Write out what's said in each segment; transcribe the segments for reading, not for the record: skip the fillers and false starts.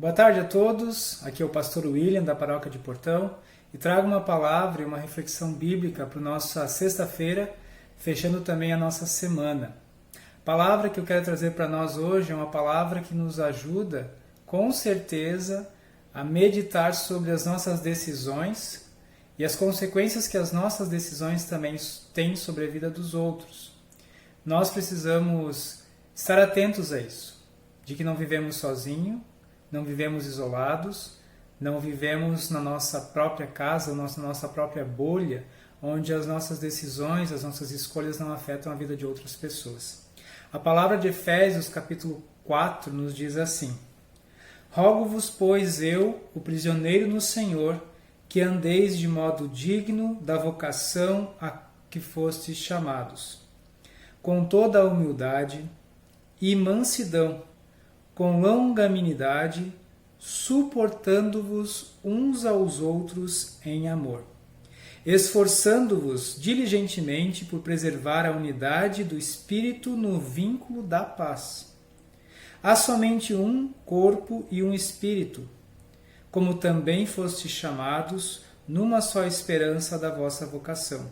Boa tarde a todos, aqui é o pastor William da Paróquia de Portão e trago uma palavra e uma reflexão bíblica para a nossa sexta-feira, fechando também a nossa semana. A palavra que eu quero trazer para nós hoje é uma palavra que nos ajuda, com certeza, a meditar sobre as nossas decisões e as consequências que as nossas decisões também têm sobre a vida dos outros. Nós precisamos estar atentos a isso, de que não vivemos sozinhos, não vivemos isolados, não vivemos na nossa própria casa, na nossa própria bolha, onde as nossas decisões, as nossas escolhas não afetam a vida de outras pessoas. A palavra de Efésios, capítulo 4, nos diz assim: Rogo-vos, pois eu, o prisioneiro no Senhor, que andeis de modo digno da vocação a que fostes chamados, com toda a humildade e mansidão, com longanimidade, suportando-vos uns aos outros em amor, esforçando-vos diligentemente por preservar a unidade do Espírito no vínculo da paz. Há somente um corpo e um Espírito, como também fostes chamados numa só esperança da vossa vocação.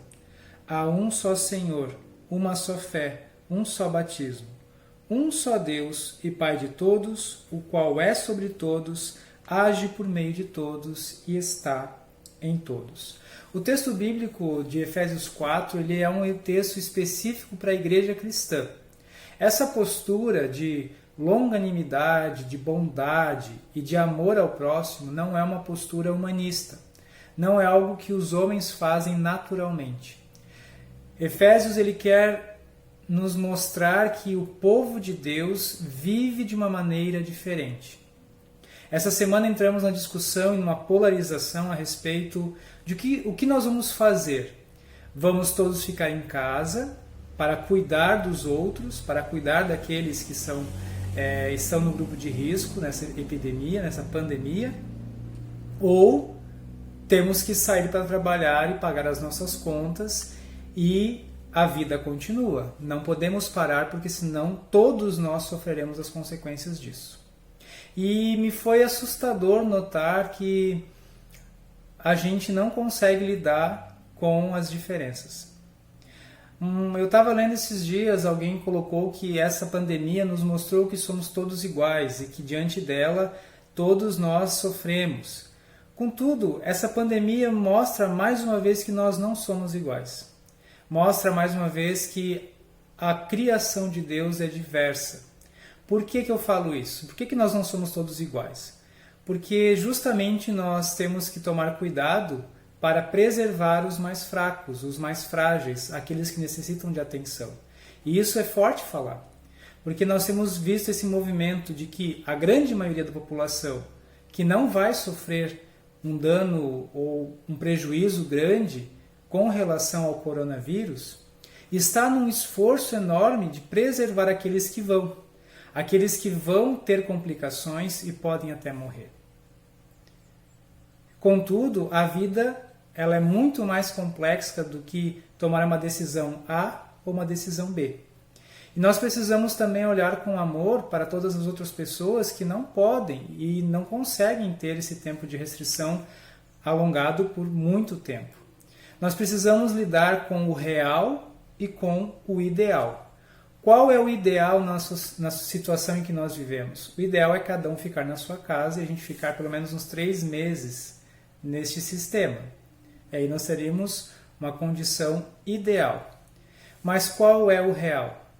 Há um só Senhor, uma só fé, um só batismo, um só Deus e Pai de todos, o qual é sobre todos, age por meio de todos e está em todos. O texto bíblico de Efésios 4 ele é um texto específico para a igreja cristã. Essa postura de longanimidade, de bondade e de amor ao próximo não é uma postura humanista. Não é algo que os homens fazem naturalmente. Efésios ele quer nos mostrar que o povo de Deus vive de uma maneira diferente. Essa semana entramos na discussão e numa polarização a respeito de o que nós vamos fazer. Vamos todos ficar em casa para cuidar dos outros, para cuidar daqueles que estão no grupo de risco nessa epidemia, nessa pandemia, ou temos que sair para trabalhar e pagar as nossas contas e a vida continua. Não podemos parar porque senão todos nós sofreremos as consequências disso. E me foi assustador notar que a gente não consegue lidar com as diferenças. Eu estava lendo esses dias, alguém colocou que essa pandemia nos mostrou que somos todos iguais e que diante dela todos nós sofremos. Contudo, essa pandemia mostra mais uma vez que nós não somos iguais. Mostra mais uma vez que a criação de Deus é diversa. Por que eu falo isso? Por que nós não somos todos iguais? Porque justamente nós temos que tomar cuidado para preservar os mais fracos, os mais frágeis, aqueles que necessitam de atenção. E isso é forte falar, porque nós temos visto esse movimento de que a grande maioria da população, que não vai sofrer um dano ou um prejuízo grande com relação ao coronavírus, está num esforço enorme de preservar aqueles que vão ter complicações e podem até morrer. Contudo, a vida ela é muito mais complexa do que tomar uma decisão A ou uma decisão B. E nós precisamos também olhar com amor para todas as outras pessoas que não podem e não conseguem ter esse tempo de restrição alongado por muito tempo. Nós precisamos lidar com o real e com o ideal. Qual é o ideal na situação em que nós vivemos? O ideal é cada um ficar na sua casa e a gente ficar pelo menos uns 3 meses neste sistema. E aí nós teríamos uma condição ideal. Mas qual é o real?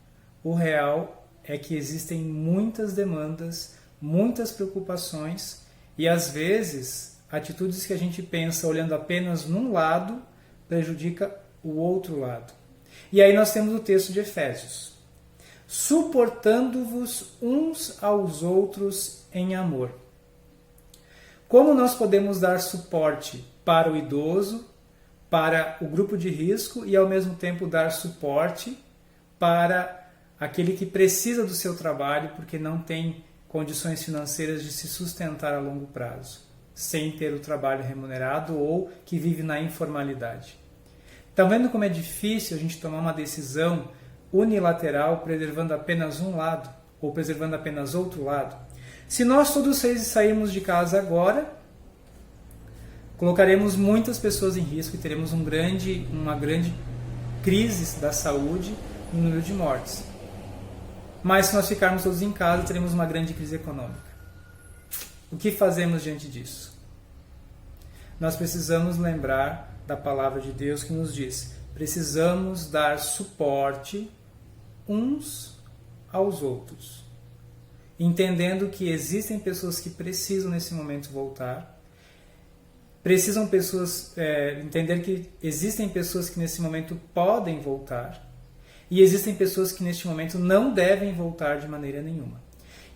O real é que existem muitas demandas, muitas preocupações e às vezes atitudes que a gente pensa olhando apenas num lado prejudica o outro lado. E aí nós temos o texto de Efésios. Suportando-vos uns aos outros em amor. Como nós podemos dar suporte para o idoso, para o grupo de risco e ao mesmo tempo dar suporte para aquele que precisa do seu trabalho porque não tem condições financeiras de se sustentar a longo prazo, sem ter o trabalho remunerado ou que vive na informalidade. Estão vendo como é difícil a gente tomar uma decisão unilateral preservando apenas um lado ou preservando apenas outro lado? Se nós todos sairmos de casa agora, colocaremos muitas pessoas em risco e teremos uma grande crise da saúde e número de mortes. Mas se nós ficarmos todos em casa, teremos uma grande crise econômica. O que fazemos diante disso? Nós precisamos lembrar da palavra de Deus que nos diz: precisamos dar suporte uns aos outros, entendendo que existem pessoas que precisam nesse momento voltar, entender que existem pessoas que nesse momento podem voltar e existem pessoas que neste momento não devem voltar de maneira nenhuma.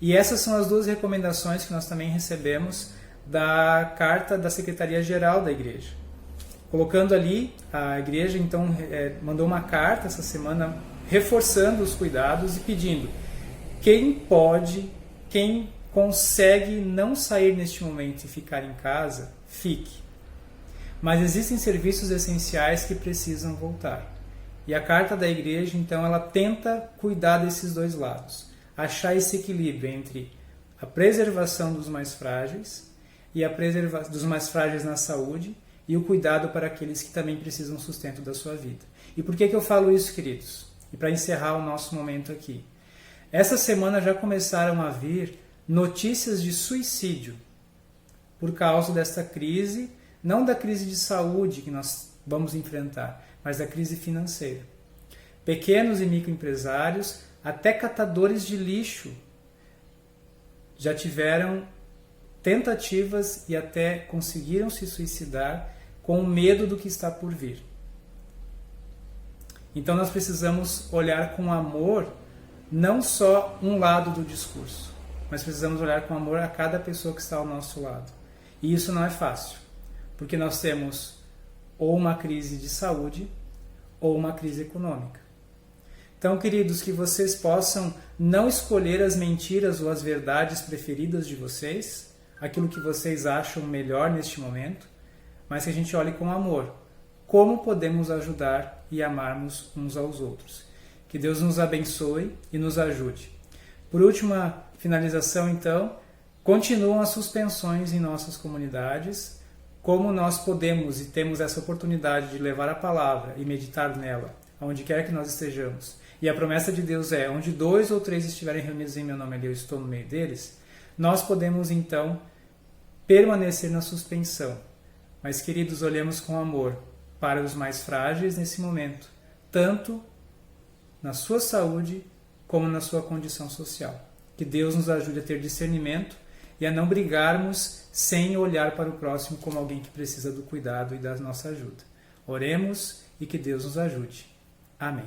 E essas são as duas recomendações que nós também recebemos da carta da Secretaria-Geral da Igreja. Colocando ali, a Igreja então mandou uma carta essa semana reforçando os cuidados e pedindo: quem consegue não sair neste momento e ficar em casa, fique. Mas existem serviços essenciais que precisam voltar. E a carta da Igreja, então, ela tenta cuidar desses dois lados. Achar esse equilíbrio entre a preservação dos mais frágeis e a preservação dos mais frágeis na saúde e o cuidado para aqueles que também precisam sustento da sua vida. E por que eu falo isso, queridos? E para encerrar o nosso momento aqui. Essa semana já começaram a vir notícias de suicídio por causa desta crise, não da crise de saúde que nós vamos enfrentar, mas da crise financeira. Pequenos e microempresários, até catadores de lixo, já tiveram tentativas e até conseguiram se suicidar com medo do que está por vir. Então nós precisamos olhar com amor não só um lado do discurso, mas precisamos olhar com amor a cada pessoa que está ao nosso lado. E isso não é fácil, porque nós temos ou uma crise de saúde ou uma crise econômica. Então, queridos, que vocês possam não escolher as mentiras ou as verdades preferidas de vocês, aquilo que vocês acham melhor neste momento, mas que a gente olhe com amor. Como podemos ajudar e amarmos uns aos outros. Que Deus nos abençoe e nos ajude. Por última finalização, então, continuam as suspensões em nossas comunidades. Como nós podemos e temos essa oportunidade de levar a palavra e meditar nela, onde quer que nós estejamos. E a promessa de Deus é: onde 2 ou 3 estiverem reunidos em meu nome, eu estou no meio deles. Nós podemos, então, permanecer na suspensão. Mas, queridos, olhemos com amor para os mais frágeis nesse momento, tanto na sua saúde como na sua condição social. Que Deus nos ajude a ter discernimento e a não brigarmos sem olhar para o próximo como alguém que precisa do cuidado e da nossa ajuda. Oremos e que Deus nos ajude. Amém.